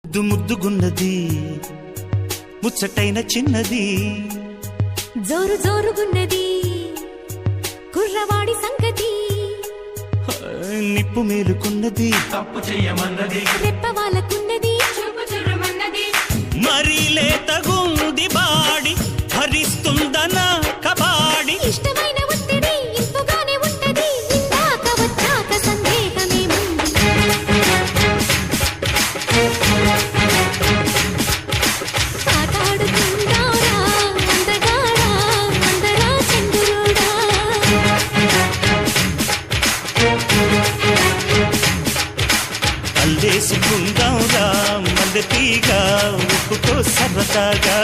ముద్దు ముద్దుగున్నది ముచ్చటైన చిన్నది జోరు జోరుగున్నది కుర్రవాడి సంగతి నిప్పు మేలుకున్నది తప్పు చెయ్యమన్నది రెప్ప వాళ్ళకున్నది చూపు చుర్రమన్నది మరీ లేతగుంది బాడి భరిస్తుందనా కబాడి ఇష్టమైన ఒత్తిడి ఇంపుగానే ఉంటది ఇందాక వచ్చాక సందేహమేముంది ఆటాడుకుందారా అందగాడా అందరా చంద్రుడా అల్లేసుకుందాంరా మల్లె తీగ ఉప్పుతో సరదాగా